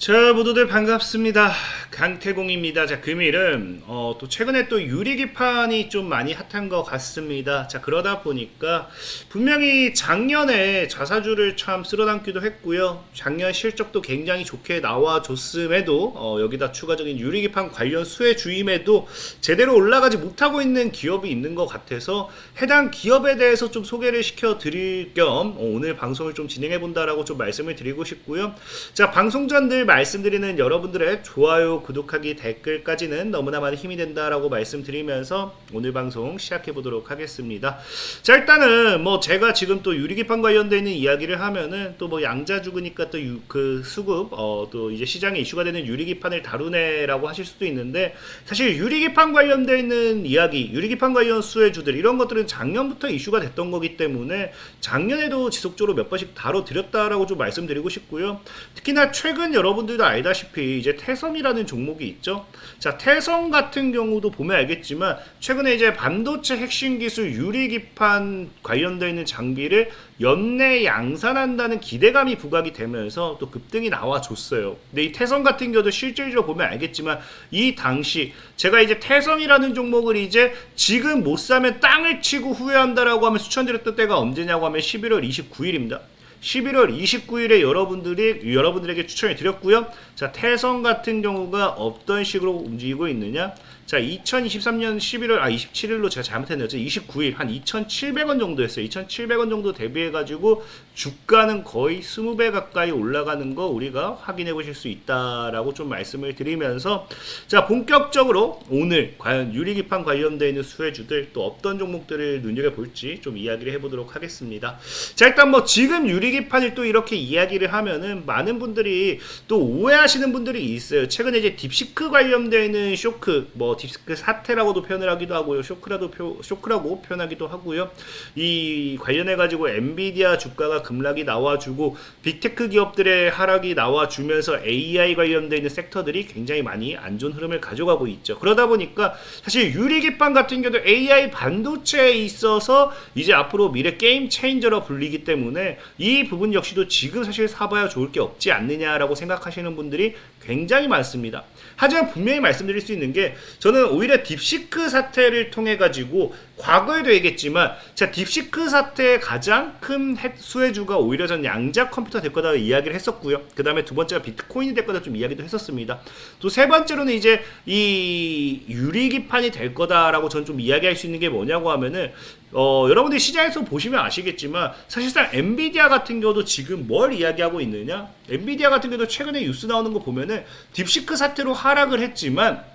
자, 모두들 반갑습니다. 강태공입니다. 자, 금일은 또 최근에 또 유리기판이 좀 많이 핫한 것 같습니다. 자, 그러다 보니까 분명히 작년에 자사주를 참 쓸어담기도 했고요. 작년 실적도 굉장히 좋게 나와줬음에도 여기다 추가적인 유리기판 관련 수혜주임에도 제대로 올라가지 못하고 있는 기업이 있는 것 같아서 해당 기업에 대해서 좀 소개를 시켜드릴 겸 오늘 방송을 좀 진행해본다라고 좀 말씀을 드리고 싶고요. 자, 방송 전 늘 말씀드리는 여러분들의 좋아요, 구독하기, 댓글까지는 너무나 많은 힘이 된다라고 말씀드리면서 오늘 방송 시작해 보도록 하겠습니다. 자, 일단은 뭐 제가 지금 또 유리기판 관련되어 있는 이야기를 하면은 또 뭐 양자 죽으니까 또 그 수급 또 이제 시장에 이슈가 되는 유리기판을 다루네라고 하실 수도 있는데, 사실 유리기판 관련되어 있는 이야기, 유리기판 관련 수혜주들 이런 것들은 작년부터 이슈가 됐던 거기 때문에 작년에도 지속적으로 몇 번씩 다뤄드렸다라고 좀 말씀드리고 싶고요. 특히나 최근 여러분들도 알다시피 이제 태섬이라는 종목이 있죠. 자, 태섬 같은 경우도 보면 알겠지만 최근에 이제 반도체 핵심 기술 유리기판 관련되어 있는 장비를 연내 양산한다는 기대감이 부각이 되면서 또 급등이 나와줬어요. 근데 이 태섬 같은 경우도 실질적으로 보면 알겠지만 이 당시 제가 이제 태섬이라는 종목을 이제 지금 못 사면 땅을 치고 후회한다라고 하면 추천드렸던 때가 언제냐고 하면 11월 29일입니다. 11월 29일에 여러분들에게 추천을 드렸고요. 자, 태성 같은 경우가 어떤 식으로 움직이고 있느냐? 자, 2023년 27일로 제가 잘못했네요. 29일 한 2,700원 정도 했어요. 2,700원 정도 대비해가지고 주가는 거의 20배 가까이 올라가는 거 우리가 확인해 보실 수 있다라고 좀 말씀을 드리면서, 자, 본격적으로 오늘 과연 유리기판 관련되어 있는 수혜주들 또 어떤 종목들을 눈여겨볼지 좀 이야기를 해보도록 하겠습니다. 자, 일단 뭐 지금 유리기판을 또 이렇게 이야기를 하면은 많은 분들이 또 오해하시는 분들이 있어요. 최근에 이제 딥시크 관련되어 있는 쇼크, 뭐 딥시크 사태라고도 표현을 하기도 하고요. 쇼크라고 표현하기도 하고요. 이 관련해가지고 엔비디아 주가가 급락이 나와주고 빅테크 기업들의 하락이 나와주면서 AI 관련되어 있는 섹터들이 굉장히 많이 안 좋은 흐름을 가져가고 있죠. 그러다 보니까 사실 유리기판 같은 경우도 AI 반도체에 있어서 이제 앞으로 미래 게임 체인저로 불리기 때문에 이 부분 역시도 지금 사실 사봐야 좋을 게 없지 않느냐라고 생각하시는 분들이 굉장히 많습니다. 하지만 분명히 말씀드릴 수 있는 게, 저는 오히려 딥시크 사태를 통해 가지고 과거에도 얘기했지만, 자, 딥시크 사태의 가장 큰 수혜주가 오히려 전 양자 컴퓨터 될 거다 이야기를 했었고요. 그 다음에 두 번째가 비트코인이 될 거다 좀 이야기도 했었습니다. 또 세 번째로는 이제 이 유리기판이 될 거다라고 전 좀 이야기할 수 있는 게 뭐냐고 하면은, 여러분들이 시장에서 보시면 아시겠지만 사실상 엔비디아 같은 경우도 지금 뭘 이야기하고 있느냐, 엔비디아 같은 경우도 최근에 뉴스 나오는 거 보면은 딥시크 사태로 하락을 했지만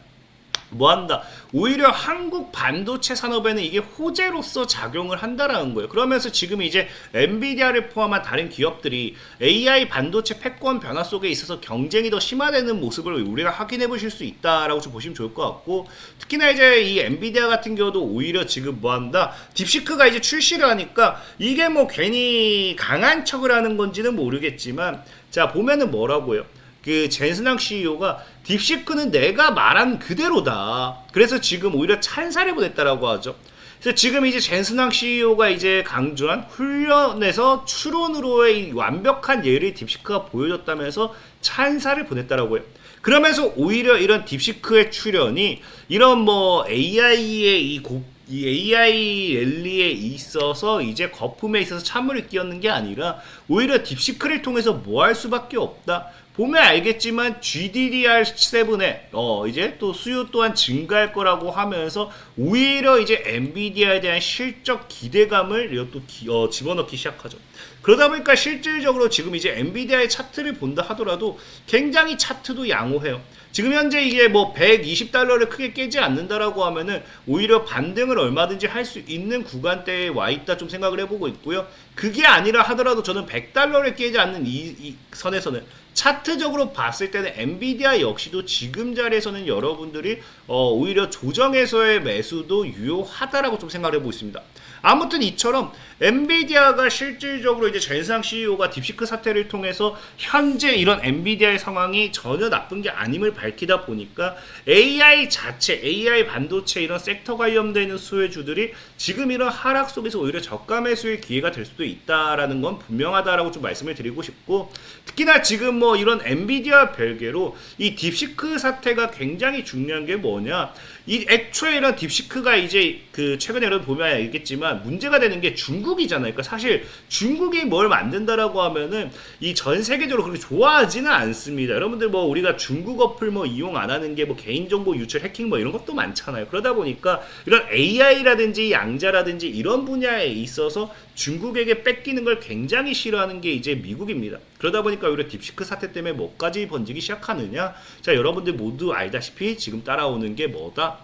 뭐한다, 오히려 한국 반도체 산업에는 이게 호재로서 작용을 한다라는 거예요. 그러면서 지금 이제 엔비디아를 포함한 다른 기업들이 AI 반도체 패권 변화 속에 있어서 경쟁이 더 심화되는 모습을 우리가 확인해 보실 수 있다라고 좀 보시면 좋을 것 같고, 특히나 이제 이 엔비디아 같은 경우도 오히려 지금 뭐한다, 딥시크가 이제 출시를 하니까 이게 뭐 괜히 강한 척을 하는 건지는 모르겠지만, 자, 보면은 뭐라고요, 그 젠슨항 CEO가 딥시크는 내가 말한 그대로다, 그래서 지금 오히려 찬사를 보냈다라고 하죠. 그래서 지금 이제 젠슨항 CEO가 이제 강조한 훈련에서 추론으로의 완벽한 예를 딥시크가 보여줬다면서 찬사를 보냈다라고 해요. 그러면서 오히려 이런 딥시크의 출현이 이런 뭐 AI의 이 AI 랠리에 있어서 이제 거품에 있어서 찬물을 끼얹는 게 아니라 오히려 딥시크를 통해서 뭐 할 수밖에 없다. 보면 알겠지만 GDDR7에 이제 또 수요 또한 증가할 거라고 하면서 오히려 이제 엔비디아에 대한 실적 기대감을 또 집어넣기 시작하죠. 그러다 보니까 실질적으로 지금 이제 엔비디아의 차트를 본다 하더라도 굉장히 차트도 양호해요. 지금 현재 이게 뭐 120달러를 크게 깨지 않는다라고 하면은 오히려 반등을 얼마든지 할 수 있는 구간대에 와 있다 좀 생각을 해보고 있고요. 그게 아니라 하더라도 저는 100달러를 깨지 않는 이 선에서는 차트적으로 봤을 때는 엔비디아 역시도 지금 자리에서는 여러분들이 오히려 조정에서의 매수도 유효하다라고 좀 생각을 해보고 있습니다. 아무튼 이처럼 엔비디아가 실질적으로 이제 젠상 CEO가 딥시크 사태를 통해서 현재 이런 엔비디아의 상황이 전혀 나쁜 게 아님을 밝히다 보니까 AI 자체, AI 반도체 이런 섹터 관련되는 수혜주들이 지금 이런 하락 속에서 오히려 저가 매수의 기회가 될 수도 있다라는 건 분명하다라고 좀 말씀을 드리고 싶고, 특히나 지금 뭐 이런 엔비디아 별개로 이 딥시크 사태가 굉장히 중요한 게 뭐냐, 이 애초에 이런 딥시크가 이제 그 최근에 여러분 보면 알겠지만 문제가 되는 게 중국이잖아요. 그러니까 사실 중국이 뭘 만든다라고 하면은 이 전 세계적으로 그렇게 좋아하지는 않습니다. 여러분들 뭐 우리가 중국 어플 뭐 이용 안 하는 게 뭐 개인정보 유출 해킹 뭐 이런 것도 많잖아요. 그러다 보니까 이런 AI라든지 양자라든지 이런 분야에 있어서 중국에게 뺏기는 걸 굉장히 싫어하는 게 이제 미국입니다. 그러다 보니까 오히려 딥시크 사태 때문에 뭐까지 번지기 시작하느냐, 자 여러분들 모두 알다시피 지금 따라오는 게 뭐다,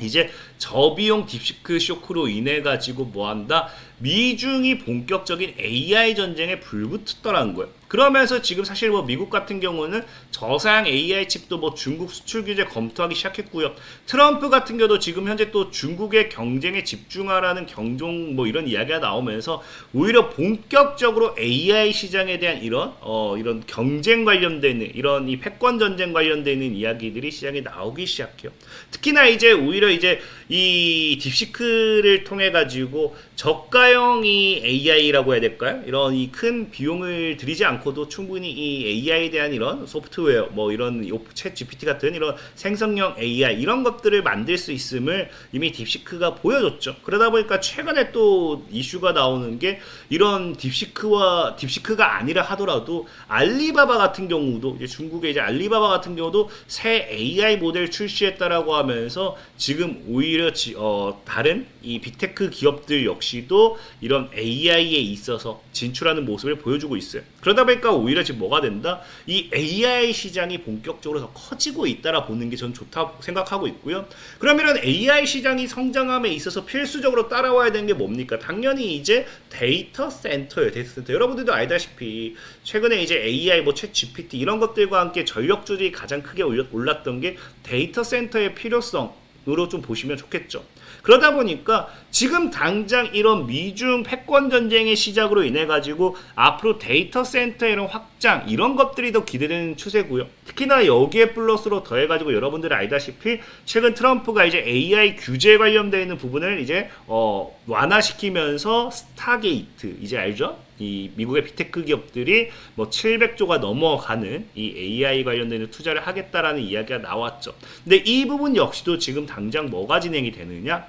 이제 저비용 딥시크 쇼크로 인해 가지고 뭐한다, 미중이 본격적인 AI 전쟁에 불붙었더라는 거예요. 그러면서 지금 사실 뭐 미국 같은 경우는 저사양 AI 칩도 뭐 중국 수출 규제 검토하기 시작했고요. 트럼프 같은 경우도 지금 현재 또 중국의 경쟁에 집중하라는 경종 뭐 이런 이야기가 나오면서 오히려 본격적으로 AI 시장에 대한 이런 경쟁 관련되는 이런 이 패권 전쟁 관련되는 이야기들이 시장에 나오기 시작해요. 특히나 이제 오히려 이제 이 딥시크를 통해 가지고 저가형 이 AI라고 해야 될까요? 이런 이 큰 비용을 들이지 않고도 충분히 이 AI에 대한 이런 소프트웨어, 뭐 이런 챗 GPT 같은 이런 생성형 AI 이런 것들을 만들 수 있음을 이미 딥시크가 보여줬죠. 그러다 보니까 최근에 또 이슈가 나오는 게 이런 딥시크가 아니라 하더라도 알리바바 같은 경우도 이제 중국의 이제 알리바바 같은 경우도 새 AI 모델 출시했다라고 하면서 지금 오히려 다른 이 빅테크 기업들 역시도 이런 AI에 있어서 진출하는 모습을 보여주고 있어요. 그러다 보니까 오히려 지금 뭐가 된다? 이 AI 시장이 본격적으로 더 커지고 있다라 보는 게 전 좋다고 생각하고 있고요. 그러면 AI 시장이 성장함에 있어서 필수적으로 따라와야 되는 게 뭡니까? 당연히 이제 데이터 센터예요. 데이터 센터. 여러분들도 알다시피 최근에 이제 AI, 뭐 챗 GPT 이런 것들과 함께 전력줄이 가장 크게 올랐던 게 데이터 센터의 필요성으로 좀 보시면 좋겠죠. 그러다 보니까 지금 당장 이런 미중 패권 전쟁의 시작으로 인해 가지고 앞으로 데이터 센터의 이런 확장 이런 것들이 더 기대되는 추세고요. 특히나 여기에 플러스로 더해 가지고 여러분들이 알다시피 최근 트럼프가 이제 AI 규제 관련되어 있는 부분을 이제 완화시키면서 스타게이트, 이제 알죠? 이 미국의 빅테크 기업들이 뭐 700조가 넘어가는 이 AI 관련된 투자를 하겠다라는 이야기가 나왔죠. 근데 이 부분 역시도 지금 당장 뭐가 진행이 되느냐?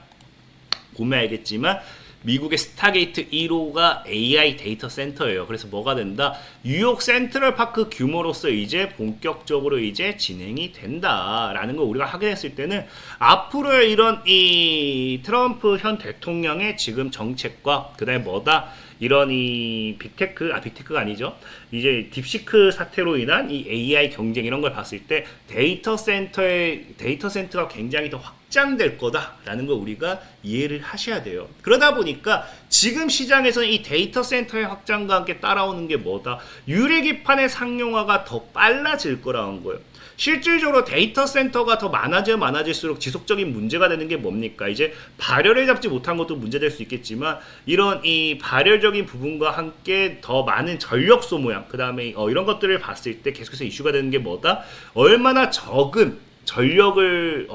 보면 알겠지만 미국의 스타게이트 1호가 AI 데이터 센터예요. 그래서 뭐가 된다? 뉴욕 센트럴 파크 규모로서 이제 본격적으로 이제 진행이 된다라는 걸 우리가 확인했을 때는 앞으로 이런 이 트럼프 현 대통령의 지금 정책과 그다음에 뭐다? 이런 이 빅테크가 아니죠. 이제 딥시크 사태로 인한 이 AI 경쟁 이런 걸 봤을 때 데이터 센터가 굉장히 더 확장될 거다라는 걸 우리가 이해를 하셔야 돼요. 그러다 보니까 지금 시장에서는 이 데이터 센터의 확장과 함께 따라오는 게 뭐다? 유리기판의 상용화가 더 빨라질 거라는 거예요. 실질적으로 데이터 센터가 더 많아질수록 지속적인 문제가 되는 게 뭡니까? 이제 발열을 잡지 못한 것도 문제될 수 있겠지만 이런 이 발열적인 부분과 함께 더 많은 전력 소모량, 그 다음에 이런 것들을 봤을 때 계속해서 이슈가 되는 게 뭐다? 얼마나 적은 전력으로서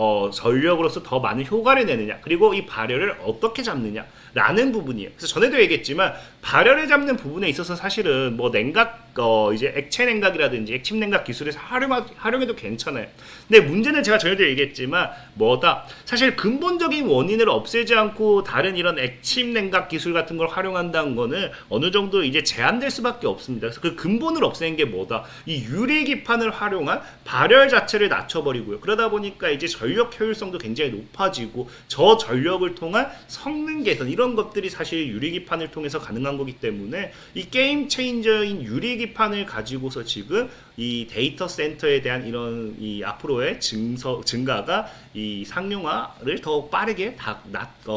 더 많은 효과를 내느냐, 그리고 이 발열을 어떻게 잡느냐 라는 부분이에요. 그래서 전에도 얘기했지만 발열을 잡는 부분에 있어서 사실은 뭐 이제 액체 냉각이라든지 액침 냉각 기술을 활용해도 괜찮아요. 근데 문제는 제가 전에도 얘기했지만 뭐다? 사실 근본적인 원인을 없애지 않고 다른 이런 액침 냉각 기술 같은 걸 활용한다는 거는 어느 정도 이제 제한될 수밖에 없습니다. 그래서 그 근본을 없애는 게 뭐다? 이 유리기판을 활용한 발열 자체를 낮춰버리고요. 그러다 보니까 이제 전력 효율성도 굉장히 높아지고 저전력을 통한 성능 개선 이런 것들이 사실 유리기판을 통해서 가능한 거기 때문에 이 게임 체인저인 유리기판을 가지고서 지금 이 데이터 센터에 대한 이런 이 앞으로의 증가가 이 상용화를 더 빠르게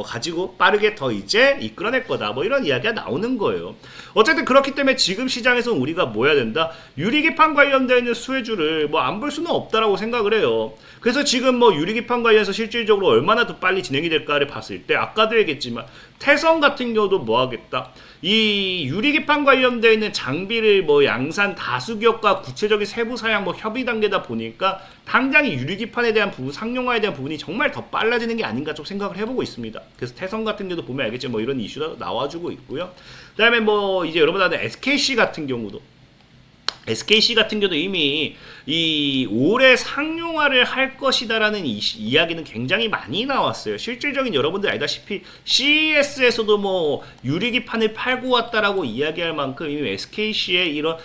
가지고 빠르게 더 이제 이끌어낼 거다, 뭐 이런 이야기가 나오는 거예요. 어쨌든 그렇기 때문에 지금 시장에서는 우리가 뭐 해야 된다? 유리기판 관련되는 수혜주를 뭐 안 볼 수는 없다라고 생각을 해요. 그래서 지금 뭐 유리기판 관련해서 실질적으로 얼마나 더 빨리 진행이 될까를 봤을 때 아까도 얘기했지만 태성 같은 경우도 뭐 하겠다? 이 유리기판 관련되어 있는 장비를 뭐 양산 다수 기업과 구체적인 세부 사양 뭐 협의 단계다 보니까 당장 이 유리기판에 대한 부분, 상용화에 대한 부분이 정말 더 빨라지는 게 아닌가 좀 생각을 해보고 있습니다. 그래서 태성 같은 경우도 보면 알겠지만 뭐 이런 이슈가 나와주고 있고요. 그다음에 뭐 이제 여러분 아는 SKC 같은 경우도 SKC 같은 경우도 이미 이 올해 상용화를 할 것이다라는 이야기는 굉장히 많이 나왔어요. 실질적인 여러분들 알다시피 CES에서도 뭐 유리기판을 팔고 왔다라고 이야기할 만큼 이미 SKC의 이런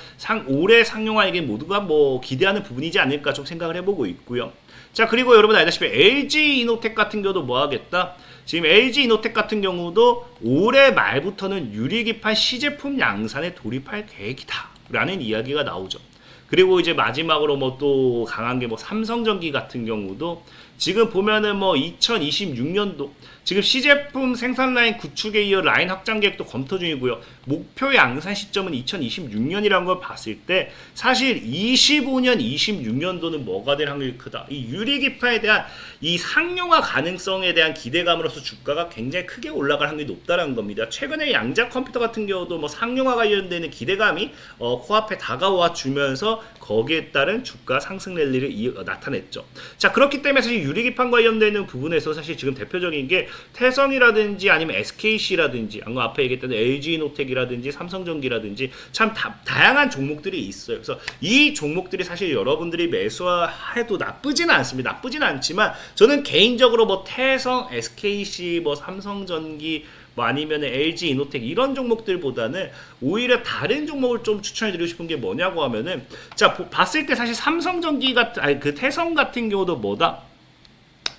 올해 상용화 이게 모두가 뭐 기대하는 부분이지 않을까 좀 생각을 해보고 있고요. 자, 그리고 여러분 알다시피 LG 이노텍 같은 경우도 뭐 하겠다? 지금 LG 이노텍 같은 경우도 올해 말부터는 유리기판 시제품 양산에 돌입할 계획이다 라는 이야기가 나오죠. 그리고 이제 마지막으로 뭐 또 강한 게 뭐 삼성전기 같은 경우도 지금 보면은 뭐 2026년도 지금 시제품 생산 라인 구축에 이어 라인 확장 계획도 검토 중이고요. 목표 양산 시점은 2026년이라는 걸 봤을 때 사실 25년, 26년도는 뭐가 될 확률이 크다. 이 유리기파에 대한 이 상용화 가능성에 대한 기대감으로서 주가가 굉장히 크게 올라갈 확률이 높다는 겁니다. 최근에 양자 컴퓨터 같은 경우도 뭐 상용화 관련되는 기대감이 코앞에 다가와 주면서 거기에 따른 주가 상승 랠리를 나타냈죠. 자, 그렇기 때문에 사실 유리기판 관련되는 부분에서 사실 지금 대표적인 게 태성이라든지 아니면 SKC라든지 아까 앞에 얘기했던 LG노텍이라든지 삼성전기라든지 참 다양한 종목들이 있어요. 그래서 이 종목들이 사실 여러분들이 매수해도 나쁘지는 않습니다. 나쁘지는 않지만 저는 개인적으로 뭐 태성, SKC, 뭐 삼성전기 뭐 아니면 LG 이노텍 이런 종목들보다는 오히려 다른 종목을 좀 추천해드리고 싶은 게 뭐냐고 하면은 자 봤을 때 사실 삼성전기 같은 아니 그 태성 같은 경우도 뭐다?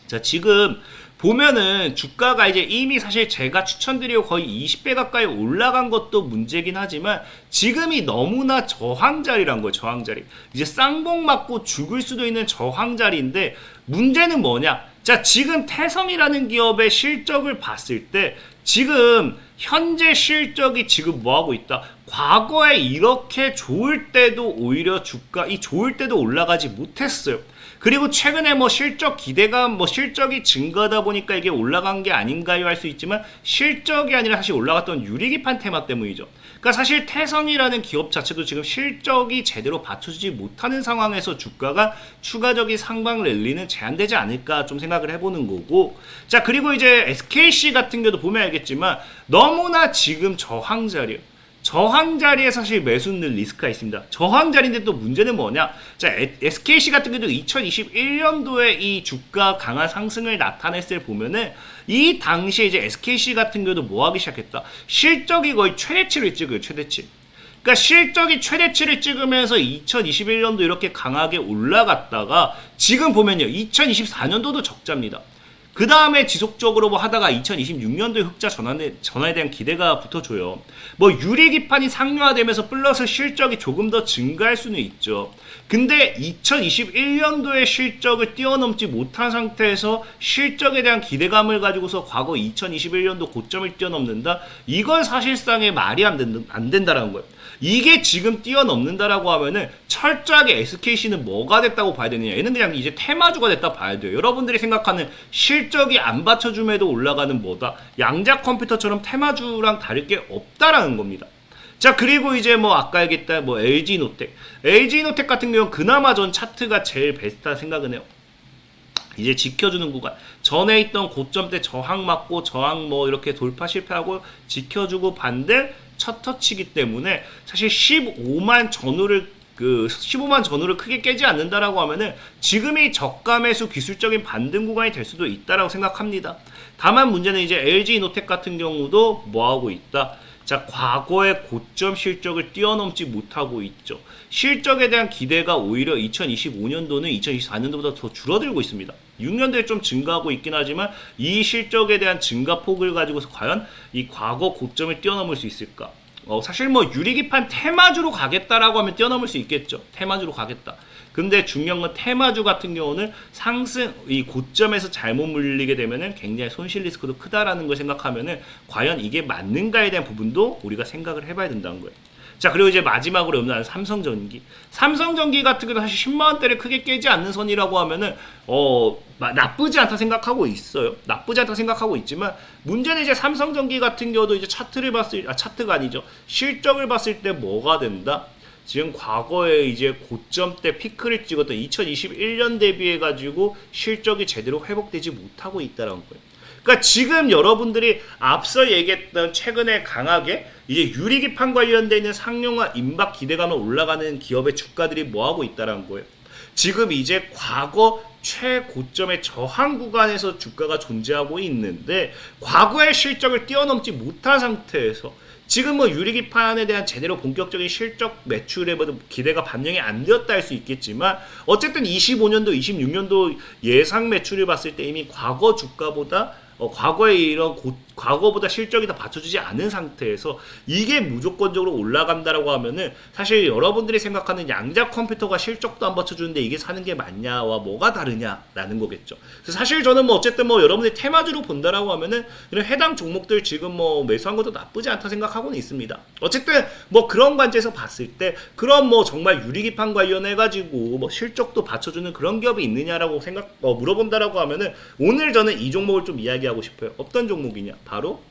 자 지금 보면은 주가가 이제 이미 사실 제가 추천드리고 거의 20배 가까이 올라간 것도 문제긴 하지만 지금이 너무나 저항자리란 거예요. 저항자리. 이제 쌍봉 맞고 죽을 수도 있는 저항자리인데 문제는 뭐냐? 자 지금 태성이라는 기업의 실적을 봤을 때 지금 현재 실적이 지금 뭐하고 있다? 과거에 이렇게 좋을 때도 오히려 주가 이 좋을 때도 올라가지 못했어요. 그리고 최근에 뭐 실적 기대감, 뭐 실적이 증가하다 보니까 이게 올라간 게 아닌가요? 할 수 있지만 실적이 아니라 사실 올라갔던 유리기판 테마 때문이죠. 그러니까 사실 태성이라는 기업 자체도 지금 실적이 제대로 받쳐주지 못하는 상황에서 주가가 추가적인 상방 랠리는 제한되지 않을까 좀 생각을 해보는 거고. 자, 그리고 이제 SKC 같은 경우도 보면 알겠지만 너무나 지금 저항자리예요. 저항자리에 사실 매수는 리스크가 있습니다. 저항자리인데 또 문제는 뭐냐? 자, SKC 같은 경우도 2021년도에 이 주가 강한 상승을 나타냈을 때 보면은 이 당시에 이제 SKC 같은 경우도 뭐 하기 시작했다? 실적이 거의 최대치를 찍어요, 최대치. 그러니까 실적이 최대치를 찍으면서 2021년도 이렇게 강하게 올라갔다가 지금 보면요, 2024년도도 적자입니다. 그 다음에 지속적으로 뭐 하다가 2026년도에 흑자 전환에 대한 기대가 붙어줘요. 뭐 유리기판이 상용화되면서 플러스 실적이 조금 더 증가할 수는 있죠. 근데 2021년도의 실적을 뛰어넘지 못한 상태에서 실적에 대한 기대감을 가지고서 과거 2021년도 고점을 뛰어넘는다? 이건 사실상의 말이 안 된다라는 거예요. 이게 지금 뛰어넘는다라고 하면은 철저하게 SKC는 뭐가 됐다고 봐야 되느냐? 얘는 그냥 이제 테마주가 됐다 봐야 돼요. 여러분들이 생각하는 실적이 안 받쳐줌에도 올라가는 뭐다? 양자 컴퓨터처럼 테마주랑 다를 게 없다라는 겁니다. 자, 그리고 이제 뭐 아까 얘기했다 뭐 LG노텍 같은 경우는 그나마 전 차트가 제일 베스트다 생각은 해요. 이제 지켜주는 구간, 전에 있던 고점 때 저항 맞고 저항 뭐 이렇게 돌파 실패하고 지켜주고 반대 첫 터치기 때문에 사실 15만 전후를 크게 깨지 않는다라고 하면은 지금이 저가 매수 기술적인 반등 구간이 될 수도 있다라고 생각합니다. 다만 문제는 이제 LG 이노텍 같은 경우도 뭐 하고 있다? 자, 과거의 고점 실적을 뛰어넘지 못하고 있죠. 실적에 대한 기대가 오히려 2025년도는 2024년도보다 더 줄어들고 있습니다. 6년도에 좀 증가하고 있긴 하지만 이 실적에 대한 증가폭을 가지고서 과연 이 과거 고점을 뛰어넘을 수 있을까? 사실 뭐 유리기판 테마주로 가겠다라고 하면 뛰어넘을 수 있겠죠. 테마주로 가겠다. 근데 중요한 건 테마주 같은 경우는 상승, 이 고점에서 잘못 물리게 되면은 굉장히 손실 리스크도 크다라는 걸 생각하면은 과연 이게 맞는가에 대한 부분도 우리가 생각을 해봐야 된다는 거예요. 자, 그리고 이제 마지막으로 없는 삼성전기 같은 경우는 사실 10만원대를 크게 깨지 않는 선이라고 하면은 나쁘지 않다 생각하고 있어요. 나쁘지 않다 생각하고 있지만 문제는 이제 삼성전기 같은 경우도 이제 차트가 아니죠. 실적을 봤을 때 뭐가 된다? 지금 과거에 이제 고점 때 피크를 찍었던 2021년 대비해 가지고 실적이 제대로 회복되지 못하고 있다는 거예요. 그러니까 지금 여러분들이 앞서 얘기했던 최근에 강하게 이제 유리기판 관련돼 있는 상용화 임박 기대감을 올라가는 기업의 주가들이 뭐 하고 있다라는 거예요. 지금 이제 과거 최고점의 저항 구간에서 주가가 존재하고 있는데 과거의 실적을 뛰어넘지 못한 상태에서 지금 뭐 유리기판에 대한 제대로 본격적인 실적 매출에 기대가 반영이 안 되었다 할 수 있겠지만 어쨌든 25년도, 26년도 예상 매출을 봤을 때 이미 과거 주가보다 과거의 이런 과거보다 실적이 더 받쳐주지 않은 상태에서 이게 무조건적으로 올라간다라고 하면은 사실 여러분들이 생각하는 양자 컴퓨터가 실적도 안 받쳐주는데 이게 사는 게 맞냐와 뭐가 다르냐라는 거겠죠. 그래서 사실 저는 뭐 어쨌든 뭐 여러분들이 테마주로 본다라고 하면은 이런 해당 종목들 지금 뭐 매수한 것도 나쁘지 않다 생각하고는 있습니다. 어쨌든 뭐 그런 관점에서 봤을 때 그런 뭐 정말 유리기판 관련해 가지고 뭐 실적도 받쳐주는 그런 기업이 있느냐라고 물어본다라고 하면은 오늘 저는 이 종목을 좀 이야기하고 싶어요. 어떤 종목이냐? 바로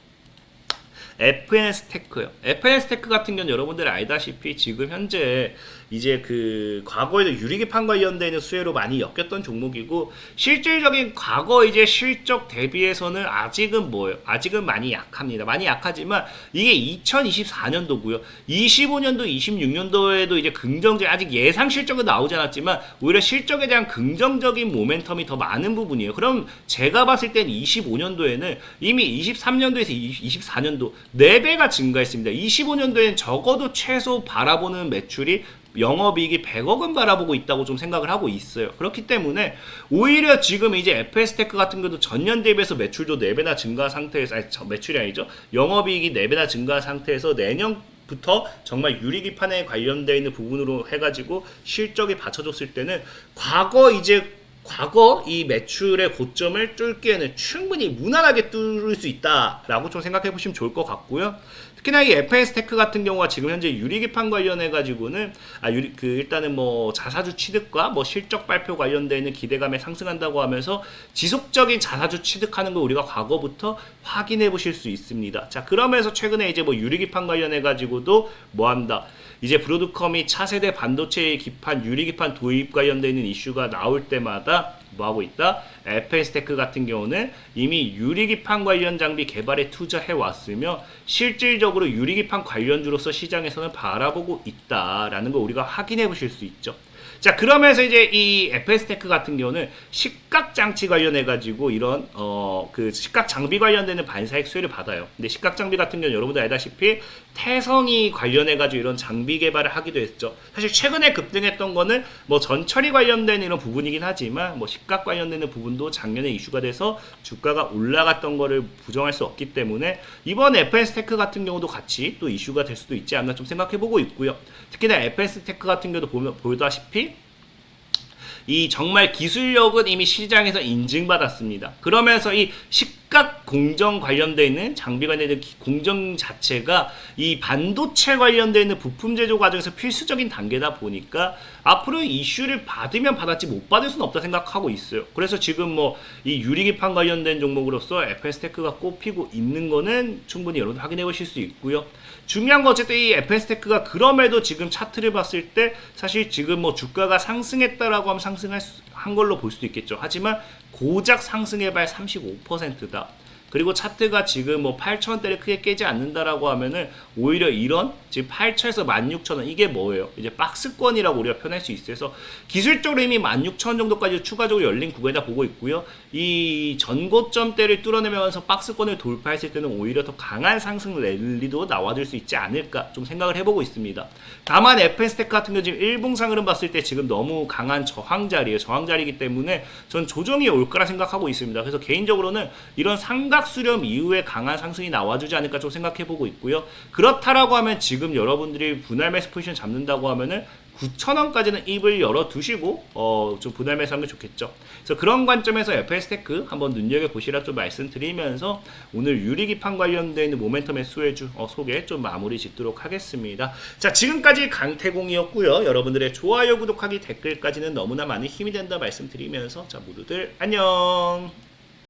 FNS테크요. FNS테크 같은 경우는 여러분들 알다시피 지금 현재 이제 그 과거에도 유리기판 관련돼 있는 수혜로 많이 엮였던 종목이고 실질적인 과거 이제 실적 대비해서는 아직은 뭐예요? 아직은 많이 약합니다. 많이 약하지만 이게 2024년도고요. 25년도, 26년도에도 이제 긍정적 아직 예상 실적은 나오지 않았지만 오히려 실적에 대한 긍정적인 모멘텀이 더 많은 부분이에요. 그럼 제가 봤을 때는 25년도에는 이미 23년도에서 24년도 4배가 증가했습니다. 25년도에는 적어도 최소 바라보는 매출이 영업이익이 100억은 바라보고 있다고 좀 생각을 하고 있어요. 그렇기 때문에 오히려 지금 이제 FS테크 같은 경우도 전년 대비해서 매출도 4배나 증가 상태에서 매출이 아니죠. 영업이익이 4배나 증가 상태에서 내년부터 정말 유리기판에 관련되어 있는 부분으로 해가지고 실적이 받쳐줬을 때는 과거 이 매출의 고점을 뚫기에는 충분히 무난하게 뚫을 수 있다라고 좀 생각해 보시면 좋을 것 같고요. 특히나 이 FN스테크 같은 경우가 지금 현재 유리기판 관련해 가지고는 일단은 뭐 자사주 취득과 뭐 실적 발표 관련돼 있는 기대감에 상승한다고 하면서 지속적인 자사주 취득하는 걸 우리가 과거부터 확인해 보실 수 있습니다. 자, 그러면서 최근에 이제 뭐 유리기판 관련해 가지고도 뭐 한다. 이제 브로드컴이 차세대 반도체 기판, 유리기판 도입 관련돼 있는 이슈가 나올 때마다 뭐 하고 있다? FN스테크 같은 경우는 이미 유리기판 관련 장비 개발에 투자해 왔으며 실질적으로 유리기판 관련주로서 시장에서는 바라보고 있다라는 걸 우리가 확인해 보실 수 있죠. 자, 그러면서 이제 이 FS테크 같은 경우는 식각 장치 관련해 가지고 이런 그 식각 장비 관련되는 반사익 수혜를 받아요. 근데 식각 장비 같은 경우는 여러분들 알다시피 태성이 관련해 가지고 이런 장비 개발을 하기도 했죠. 사실 최근에 급등했던 거는 뭐 전처리 관련된 이런 부분이긴 하지만 뭐 식각 관련되는 부분도 작년에 이슈가 돼서 주가가 올라갔던 거를 부정할 수 없기 때문에 이번 FS테크 같은 경우도 같이 또 이슈가 될 수도 있지 않나 좀 생각해 보고 있고요. 특히나 FS테크 같은 경우도 보다시피 이 정말 기술력은 이미 시장에서 인증받았습니다. 그러면서 이 식각 공정 관련되어 있는 장비 관련된 공정 자체가 이 반도체 관련되어 있는 부품 제조 과정에서 필수적인 단계다 보니까 앞으로 이슈를 받으면 받았지 못 받을 수는 없다 생각하고 있어요. 그래서 지금 뭐 이 유리기판 관련된 종목으로서 FS테크가 꼽히고 있는 거는 충분히 여러분 확인해 보실 수 있고요. 중요한 건 어쨌든 이 FS테크가 그럼에도 지금 차트를 봤을 때 사실 지금 뭐 주가가 상승했다라고 하면 상승한 걸로 볼 수도 있겠죠. 하지만 고작 상승해봐야 35%다. 그리고 차트가 지금 뭐 8,000원대를 크게 깨지 않는다라고 하면은 오히려 이런 지금 8,000에서 16,000원 이게 뭐예요? 이제 박스권이라고 우리가 표현할 수 있어요. 그래서 기술적으로 이미 16,000원 정도까지 추가적으로 열린 구간이다 보고 있고요. 이 전고점대를 뚫어내면서 박스권을 돌파했을 때는 오히려 더 강한 상승 랠리도 나와줄 수 있지 않을까 좀 생각을 해보고 있습니다. 다만 FN스테크 같은 경우 지금 일봉상 흐름 봤을 때 지금 너무 강한 저항자리예요. 저항자리이기 때문에 전 조정이 올 거라 생각하고 있습니다. 그래서 개인적으로는 이런 삼각 수렴 이후에 강한 상승이 나와주지 않을까 좀 생각해보고 있고요. 그렇다라고 하면 지금 여러분들이 분할 매수 포지션 잡는다고 하면은 9,000원까지는 입을 열어두시고 좀 분할 매수하면 좋겠죠. 그래서 그런 관점에서 FS테크 한번 눈여겨보시라 좀 말씀드리면서 오늘 유리기판 관련된 모멘텀의 수혜주 소개 좀 마무리 짓도록 하겠습니다. 자, 지금까지 강태공이었고요. 여러분들의 좋아요, 구독하기, 댓글까지는 너무나 많은 힘이 된다 말씀드리면서 자, 모두들 안녕.